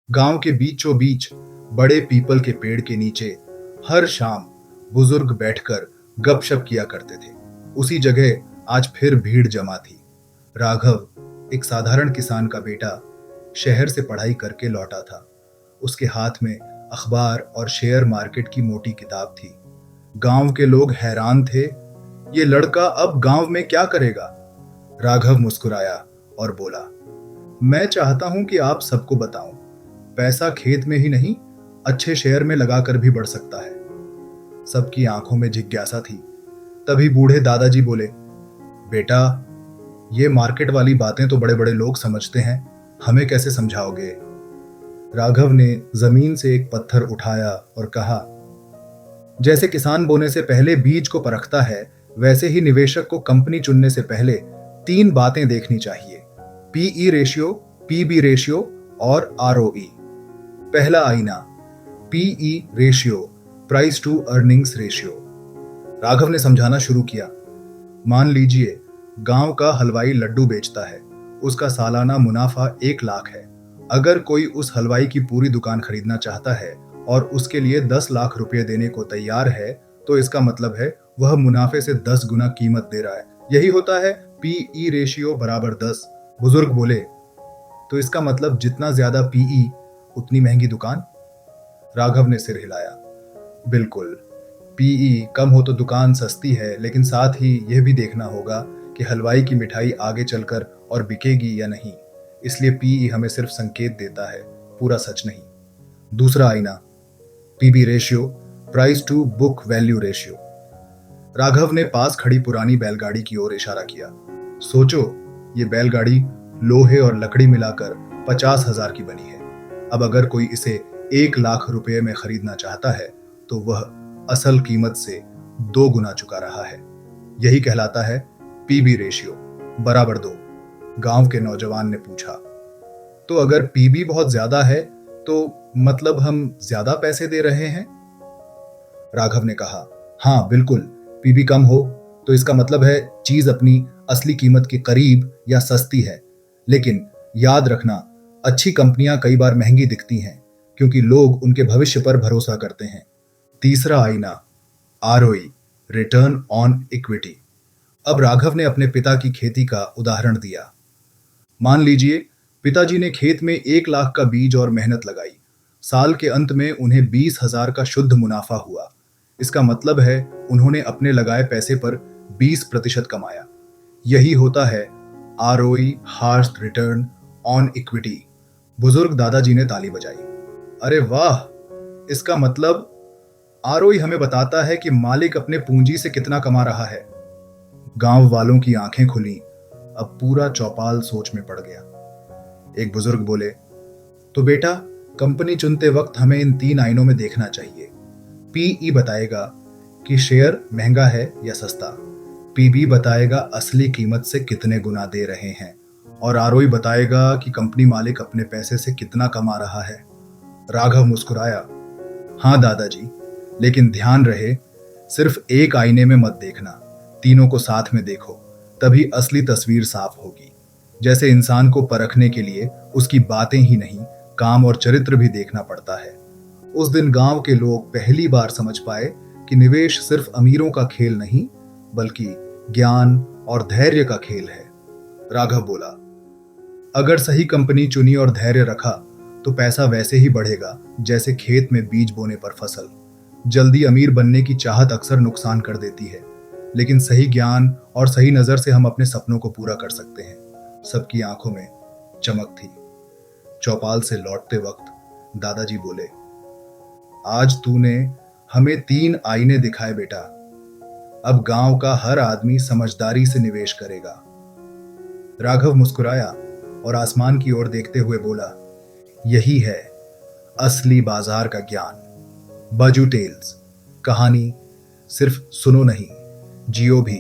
गांव के बीचों बीच बड़े पीपल के पेड़ के नीचे हर शाम बुजुर्ग बैठकर गपशप किया करते थे। उसी जगह आज फिर भीड़ जमा थी। राघव, एक साधारण किसान का बेटा, शहर से पढ़ाई करके लौटा था। उसके हाथ में अखबार और शेयर मार्केट की मोटी किताब थी। गांव के लोग हैरान थे, ये लड़का अब गांव में क्या करेगा? राघव मुस्कुराया और बोला, मैं चाहता हूं कि आप सबको बताऊं, पैसा खेत में ही नहीं, अच्छे शेयर में लगाकर भी बढ़ सकता है। सबकी आंखों में जिज्ञासा थी। तभी बूढ़े दादाजी बोले, बेटा, ये मार्केट वाली बातें तो बड़े बड़े लोग समझते हैं, हमें कैसे समझाओगे? राघव ने जमीन से एक पत्थर उठाया और कहा, जैसे किसान बोने से पहले बीज को परखता है, वैसे ही निवेशक को कंपनी चुनने से पहले 3 बातें देखनी चाहिए: पीई रेशियो, पीबी रेशियो और आरओई। पहला आईना, PE ratio, price to earnings ratio. Raghav ने समझाना शुरू किया, मान लीजिए गांव का हलवाई लड्डू बेचता है, उसका सालाना मुनाफा 1 लाख है। अगर कोई उस हलवाई की पूरी दुकान खरीदना चाहता है और उसके लिए 10 लाख रुपए देने को तैयार है, तो इसका मतलब है वह मुनाफे से 10 गुना कीमत दे रहा है। यही होता है पीई रेशियो बराबर 10। बुजुर्ग बोले, तो इसका मतलब जितना ज्यादा पीई उतनी महंगी दुकान? राघव ने सिर हिलाया, बिल्कुल। पीई कम हो तो दुकान सस्ती है, लेकिन साथ ही यह भी देखना होगा कि हलवाई की मिठाई आगे चलकर और बिकेगी या नहीं। इसलिए पीई हमें सिर्फ संकेत देता है, पूरा सच नहीं। दूसरा आईना, PB ratio, price to book value ratio. Raghav ने पास खड़ी पुरानी बैलगाड़ी की ओर इशारा किया। सोचो, ये बैलगाड़ी लोहे और लकड़ी मिलाकर 50,000 की बनी है। अब अगर कोई इसे 1 लाख रुपए में खरीदना चाहता है, तो वह असल कीमत से 2 गुना चुका रहा है। यही कहलाता है पीबी रेशियो बराबर 2। गांव के नौजवान ने पूछा, तो अगर पीबी बहुत ज्यादा है तो मतलब हम ज्यादा पैसे दे रहे हैं? राघव ने कहा, हाँ बिल्कुल। पीबी कम हो तो इसका मतलब है चीज अपनी असली कीमत के करीब या सस्ती है। लेकिन याद रखना, अच्छी कंपनियां कई बार महंगी दिखती हैं, क्योंकि लोग उनके भविष्य पर भरोसा करते हैं। तीसरा आईना, आरओई, रिटर्न ऑन इक्विटी। अब राघव ने अपने पिता की खेती का उदाहरण दिया। मान लीजिए पिताजी ने खेत में 1 लाख का बीज और मेहनत लगाई। साल के अंत में उन्हें 20,000 का शुद्ध मुनाफा हुआ। इसका मतलब है उन्होंने अपने लगाए पैसे पर 20% कमाया। यही होता है ROE, harsh return on equity. बुजुर्ग दादाजी ने ताली बजाई। अरे वाह, इसका मतलब आरओई हमें बताता है कि मालिक अपने पूंजी से कितना कमा रहा है। गांव वालों की आंखें खुली। अब पूरा चौपाल सोच में पड़ गया। एक बुजुर्ग बोले, तो बेटा, कंपनी चुनते वक्त हमें इन 3 आईनों में देखना चाहिए। पीई बताएगा कि शेयर महंगा है या सस्ता। पीबी बताएगा असली कीमत से कितने गुना दे रहे हैं। और आरओई बताएगा कि कंपनी मालिक अपने पैसे से कितना कमा रहा है। राघव मुस्कुराया, हाँ दादाजी, लेकिन ध्यान रहे, सिर्फ एक आईने में मत देखना, तीनों को साथ में देखो, तभी असली तस्वीर साफ होगी। जैसे इंसान को परखने के लिए उसकी बातें ही नहीं, काम और चरित्र भी देखना पड़ता है। उस दिन गांव के लोग पहली बार समझ पाए कि निवेश सिर्फ अमीरों का खेल नहीं, बल्कि ज्ञान और धैर्य का खेल है। राघव बोला, अगर सही कंपनी चुनी और धैर्य रखा तो पैसा वैसे ही बढ़ेगा जैसे खेत में बीज बोने पर फसल। जल्दी अमीर बनने की चाहत अक्सर नुकसान कर देती है, लेकिन सही ज्ञान और सही नजर से हम अपने सपनों को पूरा कर सकते हैं। सबकी आंखों में चमक थी। चौपाल से लौटते वक्त दादाजी बोले, आज तूने हमें 3 आईने दिखाए बेटा। अब गांव का हर आदमी समझदारी से निवेश करेगा। राघव मुस्कुराया और आसमान की ओर देखते हुए बोला, यही है असली बाजार का ज्ञान। बाजू टेल्स, कहानी सिर्फ सुनो नहीं, जियो भी।